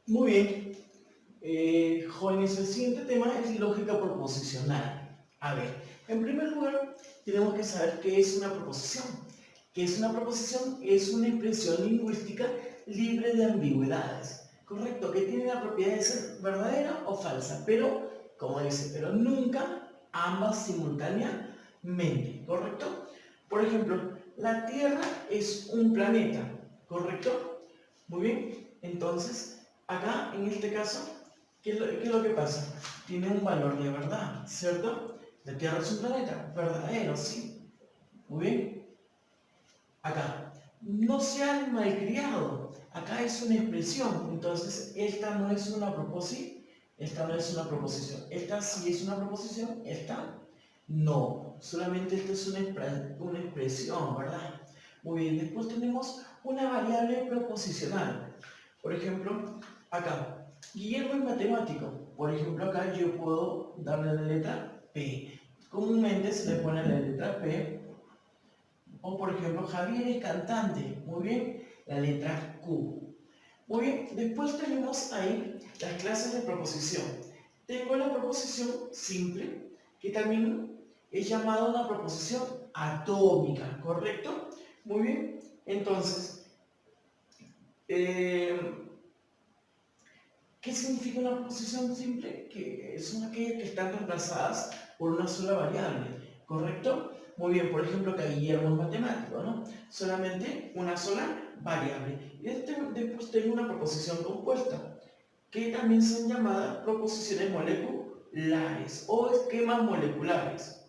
Muy bien. Jóvenes, el siguiente tema es lógica proposicional. A ver, en primer lugar, tenemos que saber qué es una proposición. ¿Qué es una proposición? Es una expresión lingüística libre de ambigüedades. Correcto, que tiene la propiedad de ser verdadera o falsa, pero, como dice, pero nunca ambas simultáneamente. ¿Correcto? Por ejemplo, la Tierra es un planeta. ¿Correcto? Muy bien. Entonces, acá, en este caso, qué es lo que pasa? Tiene un valor de verdad, ¿cierto? La Tierra es un planeta, verdadero, sí. Muy bien. Acá, no sean malcriados. Acá es una expresión, entonces esta no es una proposición, esta no es una proposición. Esta sí es una proposición, esta no. Solamente esto es una expresión, ¿verdad? Muy bien, después tenemos una variable proposicional. Por ejemplo, acá, Guillermo es matemático. Por ejemplo, acá yo puedo darle la letra P. Comúnmente se le pone la letra P. O por ejemplo, Javier es cantante. Muy bien, la letra Q. Muy bien, después tenemos ahí las clases de proposición. Tengo la proposición simple, que también es llamada una proposición atómica, ¿correcto? Muy bien, entonces, eh, ¿qué significa una proposición simple? Que son aquellas que están reemplazadas por una sola variable, ¿correcto? Muy bien, por ejemplo, que Guillermo es matemático, ¿no? Solamente una sola variable. Y después tengo una proposición compuesta, que también son llamadas proposiciones moleculares o esquemas moleculares.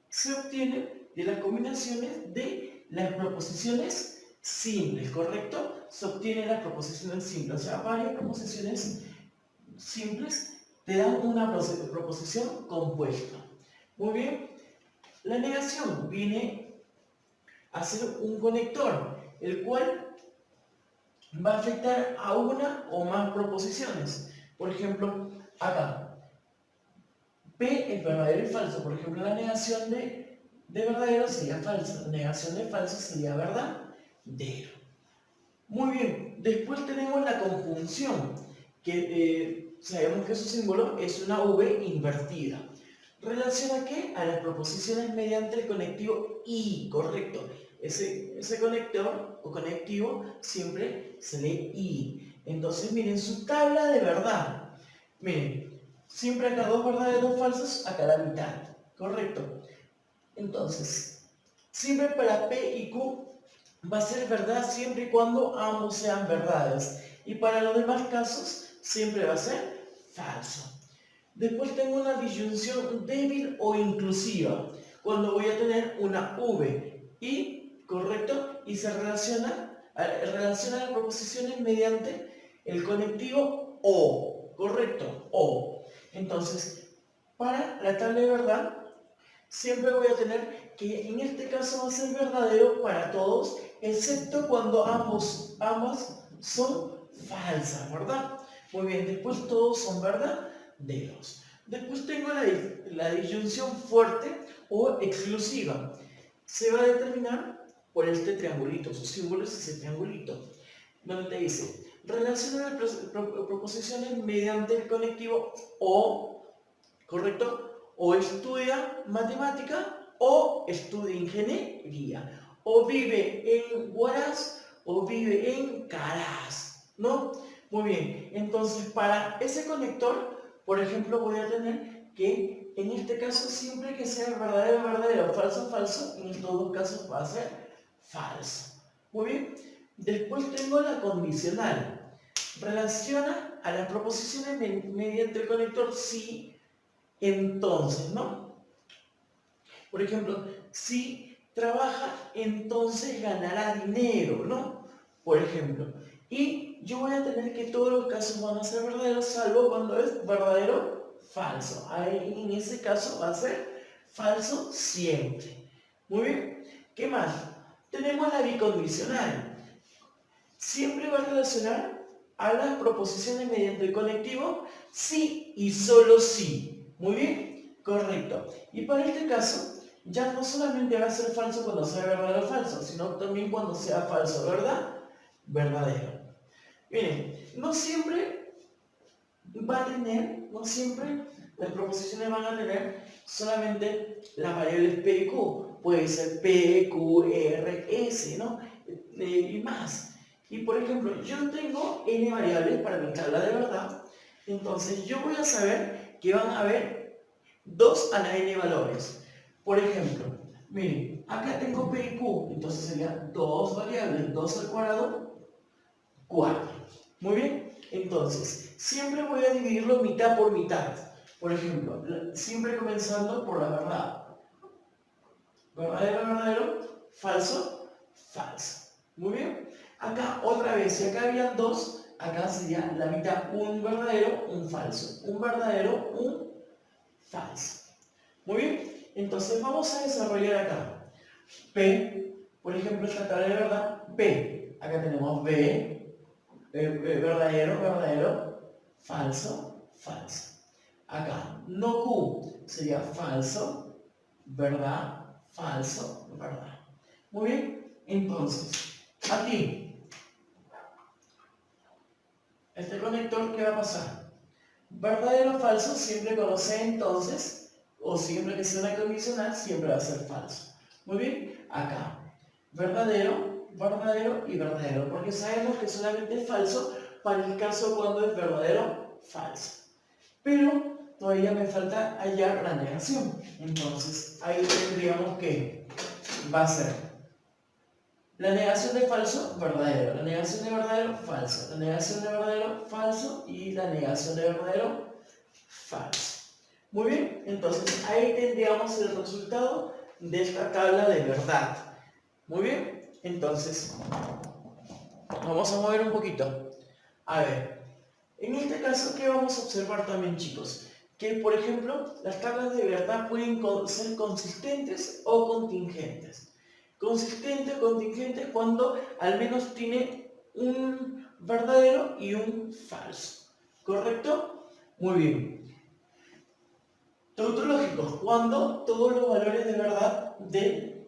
Se obtiene de las combinaciones de las proposiciones simples, ¿correcto? Se obtiene las proposiciones simples, o sea, varias proposiciones simples te dan una proposición compuesta. Muy bien, la negación viene a ser un conector, el cual va a afectar a una o más proposiciones. Por ejemplo, acá, P es verdadero y falso. Por ejemplo, la negación de verdadero sería falso, la negación de falso sería verdadero. Muy bien, después tenemos la conjunción, que sabemos que su símbolo es una V invertida. ¿Relaciona qué? A las proposiciones mediante el conectivo y, correcto. Ese conector o conectivo siempre se lee y. Entonces, miren, su tabla de verdad. Miren, siempre acá dos verdades, dos falsos, acá la mitad. Correcto. Entonces, siempre para P y Q va a ser verdad siempre y cuando ambos sean verdades. Y para los demás casos, siempre va a ser falso. Después tengo una disyunción débil o inclusiva, cuando voy a tener una V y, correcto, y se relaciona las proposiciones mediante el conectivo o, correcto, o. Entonces, para la tabla de verdad, siempre voy a tener que en este caso va a ser verdadero para todos, excepto cuando ambas son falsas, ¿verdad? Muy bien, después todos son verdaderos. Después tengo la disyunción fuerte o exclusiva. Se va a determinar por este triangulito, su símbolo es ese triangulito, donde te dice, relaciona las proposiciones mediante el conectivo o, ¿correcto? O estudia matemática o estudia ingeniería. O vive en Huaraz o vive en Caraz, ¿no? Muy bien, entonces para ese conector, por ejemplo, voy a tener que en este caso siempre que sea verdadero, verdadero, falso, falso, en estos dos casos va a ser falso. Muy bien, después tengo la condicional. Relaciona a las proposiciones mediante el conector sí, entonces, ¿no? Por ejemplo, si trabaja, entonces ganará dinero, ¿no? Por ejemplo. Y yo voy a tener que todos los casos van a ser verdaderos, salvo cuando es verdadero, falso. Ahí, en ese caso va a ser falso siempre. Muy bien. ¿Qué más? Tenemos la bicondicional. Siempre va a relacionar a las proposiciones mediante el conectivo sí y solo sí. Muy bien, correcto. Y para este caso, ya no solamente va a ser falso cuando sea verdadero o falso, sino también cuando sea falso, ¿verdad? Verdadero. Miren, no siempre va a tener, no siempre las proposiciones van a tener solamente las variables P y Q. Puede ser P, Q, R, S, ¿no? Y más. Y por ejemplo, yo tengo n variables para mi tabla de verdad, entonces yo voy a saber que van a haber 2 a la n valores. Por ejemplo, miren, acá tengo P y Q, entonces sería 2 variables, 2 al cuadrado, 4. Muy bien, entonces, siempre voy a dividirlo mitad por mitad. Por ejemplo, siempre comenzando por la verdad. Verdadero, verdadero, falso, falso. Muy bien. Acá otra vez, si acá habían 2, acá sería la mitad un verdadero, un falso. Un verdadero, un falso. Muy bien. Entonces vamos a desarrollar acá. P, por ejemplo, esta tabla de verdad, P. Acá tenemos B, verdadero, verdadero, falso, falso. Acá, no Q, sería falso, verdad, falso, verdad. Muy bien, entonces, aquí, este conector, ¿qué va a pasar? Verdadero o falso, siempre con los C entonces, o siempre que sea una condicional, siempre va a ser falso. Muy bien, acá, verdadero, verdadero y verdadero, porque sabemos que solamente es falso para el caso cuando es verdadero, falso. Pero todavía me falta hallar la negación. Entonces, ahí tendríamos que va a ser la negación de falso, verdadero. La negación de verdadero, falso. La negación de verdadero, falso. Y la negación de verdadero, falso. Muy bien, entonces ahí tendríamos el resultado de esta tabla de verdad. Muy bien, entonces vamos a mover un poquito. A ver, en este caso, ¿qué vamos a observar también, chicos? Que, por ejemplo, las tablas de verdad pueden ser consistentes o contingentes. Consistente o contingente cuando al menos tiene un verdadero y un falso. ¿Correcto? Muy bien. Tautológicos, cuando todos los valores de verdad del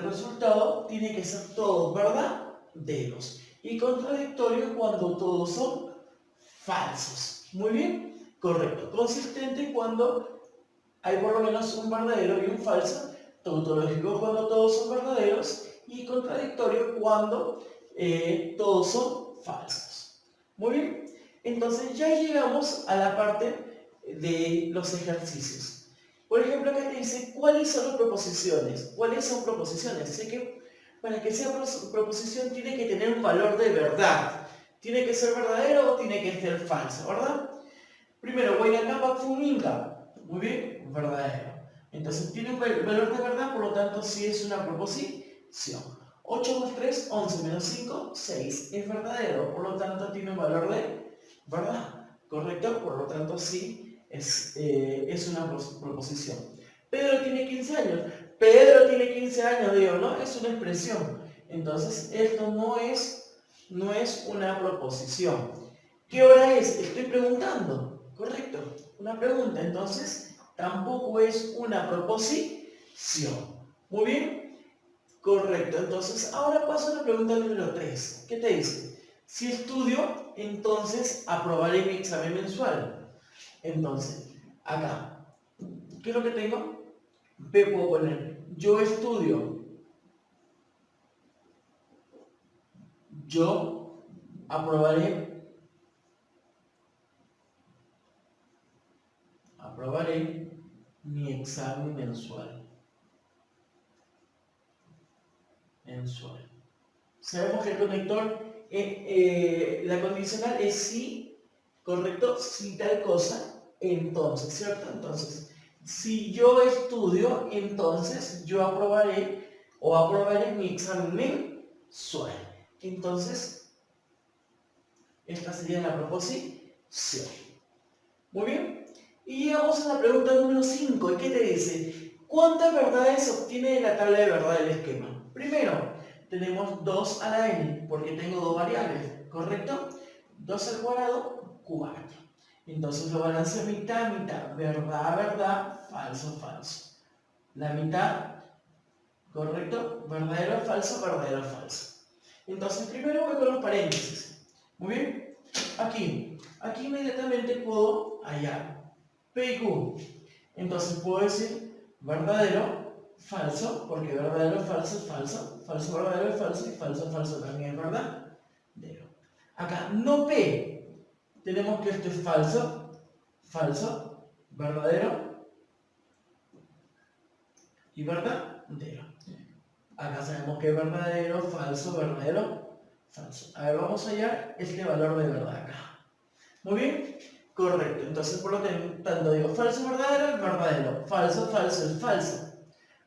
resultado tienen que ser todos verdaderos. Y contradictorio cuando todos son falsos. Muy bien, correcto. Consistente cuando hay por lo menos un verdadero y un falso. Tautológico cuando todos son verdaderos. Y contradictorio cuando todos son falsos. Muy bien, entonces ya llegamos a la parte de los ejercicios. Por ejemplo, acá te dice, ¿cuáles son las proposiciones? ¿Cuáles son proposiciones? Sé que para que sea proposición tiene que tener un valor de verdad. ¿Tiene que ser verdadero o tiene que ser falso, verdad? Primero, Guaynacapa Fuminga. Muy bien, verdadero. Entonces tiene un valor de verdad, por lo tanto sí es una proposición. 8 más 3, 11 menos 5, 6. Es verdadero, por lo tanto tiene un valor de verdad. ¿Correcto? Por lo tanto sí es una proposición. Pedro tiene 15 años. Pedro tiene 15 años, digo, ¿no? Es una expresión. Entonces esto no es una proposición. ¿Qué hora es? Estoy preguntando. Correcto. Una pregunta. Entonces tampoco es una proposición. Muy bien. Correcto, entonces ahora paso a la pregunta número 3. ¿Qué te dice? Si estudio, entonces aprobaré mi examen mensual. Entonces, acá, ¿qué es lo que tengo? P puedo poner, yo estudio. Yo aprobaré mi examen mensual. Sabemos que el conector, la condicional es si, correcto, si tal cosa, entonces, ¿cierto? Entonces, si yo estudio, entonces yo aprobaré mi examen mensual. Entonces, esta sería la proposición. Muy bien. Y llegamos a la pregunta número 5. ¿Y qué te dice? ¿Cuántas verdades se obtiene de la tabla de verdad del esquema? Primero, tenemos 2 a la n, porque tengo dos variables, ¿correcto? 2 al cuadrado, 4. Entonces lo balanceo mitad, mitad. Verdad, verdad, falso, falso. La mitad, ¿correcto? Verdadero, falso, verdadero, falso. Entonces primero voy con los paréntesis. Muy bien. Aquí inmediatamente puedo hallar P y Q. Entonces puedo decir verdadero, falso, porque verdadero, falso, falso, falso, verdadero, falso y falso, falso también es verdadero. Acá no P, tenemos que esto es falso, falso, verdadero y verdadero. Acá sabemos que es verdadero, falso, verdadero, falso. A ver, vamos a hallar este valor de verdad acá. Muy bien, correcto. Entonces, por lo tanto, digo falso, verdadero, verdadero. Falso, falso, es falso.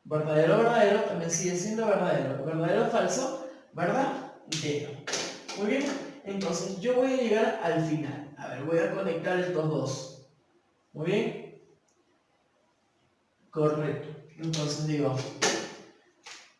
Verdadero, verdadero, también sigue siendo verdadero. Verdadero, falso, verdadero. Muy bien, entonces yo voy a llegar al final. A ver, voy a conectar estos dos. Muy bien. Correcto. Entonces digo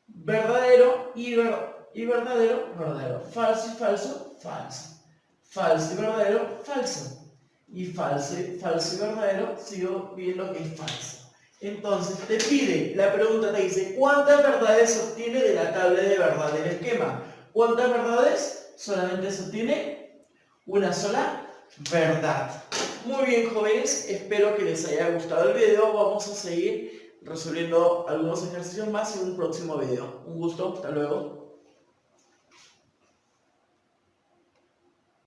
verdadero y verdadero, verdadero. Falso y falso, falso. Falso y verdadero, falso. Y falso y verdadero, sigo viendo que es falso. Entonces te pide, la pregunta te dice, ¿cuántas verdades se obtiene de la tabla de verdad del esquema? ¿Cuántas verdades? Solamente se obtiene una sola verdad. Muy bien, jóvenes, espero que les haya gustado el video. Vamos a seguir resolviendo algunos ejercicios más en un próximo video. Un gusto, hasta luego.